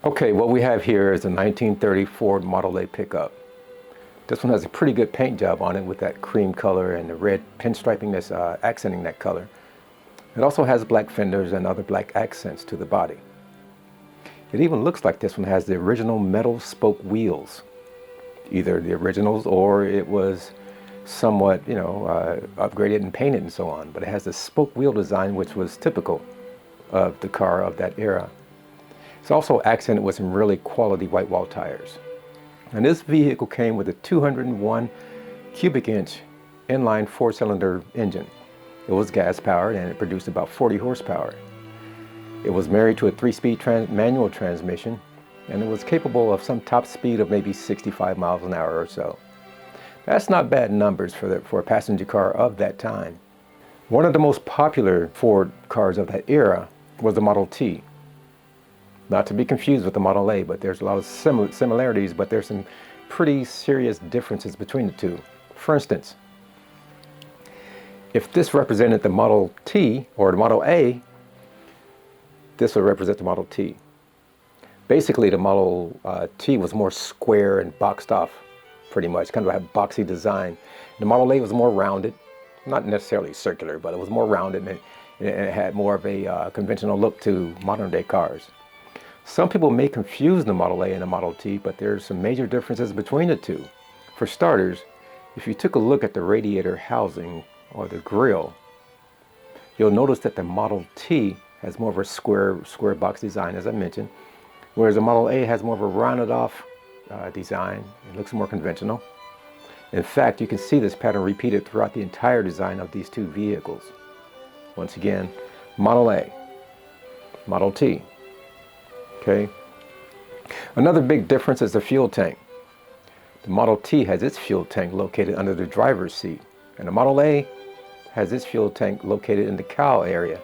Okay, what we have here is a 1930 Ford Model A pickup. This one has a pretty good paint job on it with that cream color and the red pinstriping that's accenting that color. It also has black fenders and other black accents to the body. It even looks like this one has the original metal spoke wheels. Either the originals or it was somewhat, upgraded and painted and so on. But it has the spoke wheel design which was typical of the car of that era. It's also accented with some really quality white wall tires. And this vehicle came with a 201 cubic inch inline four-cylinder engine. It was gas powered and it produced about 40 horsepower. It was married to a 3-speed manual transmission, and it was capable of some top speed of maybe 65 miles an hour or so. That's not bad numbers for a passenger car of that time. One of the most popular Ford cars of that era was the Model T. Not to be confused with the Model A, but there's a lot of similarities, but there's some pretty serious differences between the two. For instance, if this represented the Model T or the Model A, this would represent the Model T. Basically, the Model T was more square and boxed off, pretty much, kind of a boxy design. The Model A was more rounded, not necessarily circular, but it was more rounded and it had more of a conventional look to modern day cars. Some people may confuse the Model A and the Model T, but there's some major differences between the two. For starters, if you took a look at the radiator housing or the grille, you'll notice that the Model T has more of a square box design, as I mentioned, whereas the Model A has more of a rounded off design. It looks more conventional. In fact, you can see this pattern repeated throughout the entire design of these two vehicles. Once again, Model A, Model T. Okay. Another big difference is the fuel tank. The Model T has its fuel tank located under the driver's seat, and the Model A has its fuel tank located in the cowl area.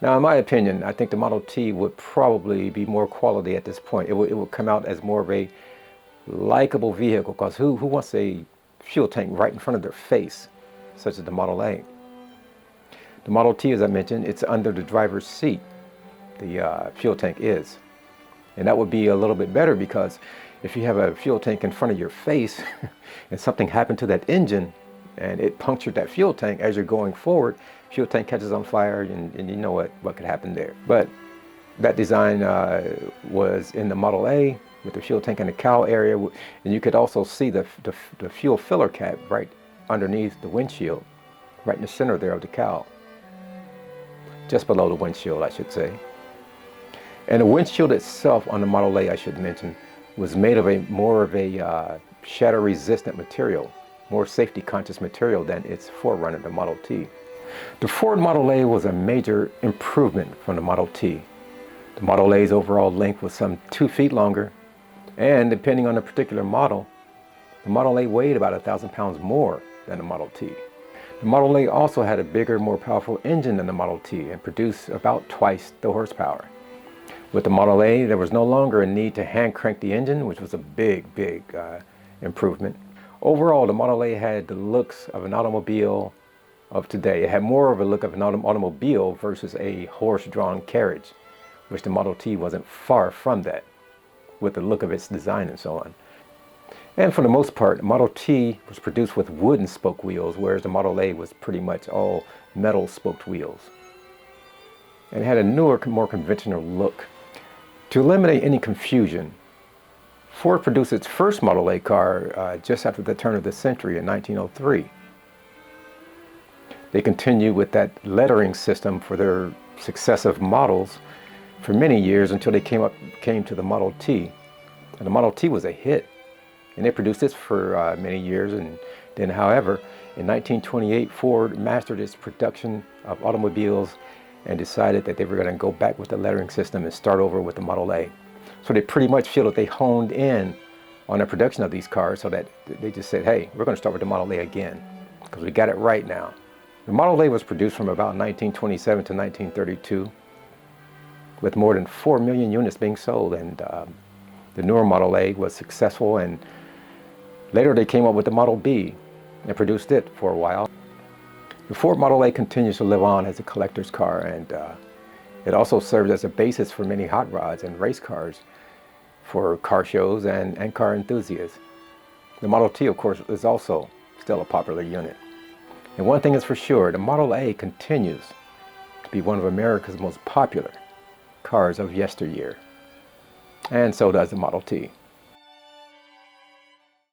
Now, in my opinion, I think the Model T would probably be more quality at this point. It would come out as more of a likable vehicle, because who wants a fuel tank right in front of their face, such as the Model A? The Model T, as I mentioned, it's under the driver's seat. The fuel tank is. And that would be a little bit better, because if you have a fuel tank in front of your face and something happened to that engine and it punctured that fuel tank as you're going forward, fuel tank catches on fire and you know what could happen there. But that design was in the Model A with the fuel tank in the cowl area, and you could also see the fuel filler cap right underneath the windshield, right in the center there of the cowl. Just below the windshield, I should say. And the windshield itself on the Model A, I should mention, was made of more of a shatter-resistant material, more safety-conscious material than its forerunner, the Model T. The Ford Model A was a major improvement from the Model T. The Model A's overall length was some 2 feet longer, and depending on the particular model, the Model A weighed about 1,000 pounds more than the Model T. The Model A also had a bigger, more powerful engine than the Model T and produced about twice the horsepower. With the Model A, there was no longer a need to hand crank the engine, which was a big improvement. Overall, the Model A had the looks of an automobile of today. It had more of a look of an automobile versus a horse-drawn carriage, which the Model T wasn't far from that, with the look of its design and so on. And for the most part, the Model T was produced with wooden spoke wheels, whereas the Model A was pretty much all metal spoked wheels. And it had a newer, more conventional look. To eliminate any confusion, Ford produced its first Model A car just after the turn of the century in 1903. They continued with that lettering system for their successive models for many years until they came to the Model T. And the Model T was a hit. And they produced this for many years. And then, however, in 1928, Ford mastered its production of automobiles and decided that they were going to go back with the lettering system and start over with the Model A. So they pretty much feel that they honed in on the production of these cars, so that they just said, hey, we're going to start with the Model A again, because we got it right now. The Model A was produced from about 1927 to 1932, with more than 4 million units being sold, and the newer Model A was successful, and later they came up with the Model B and produced it for a while. The Ford Model A continues to live on as a collector's car, and It also serves as a basis for many hot rods and race cars for car shows and car enthusiasts. The Model T, of course, is also still a popular unit. And one thing is for sure, the Model A continues to be one of America's most popular cars of yesteryear. And so does the Model T.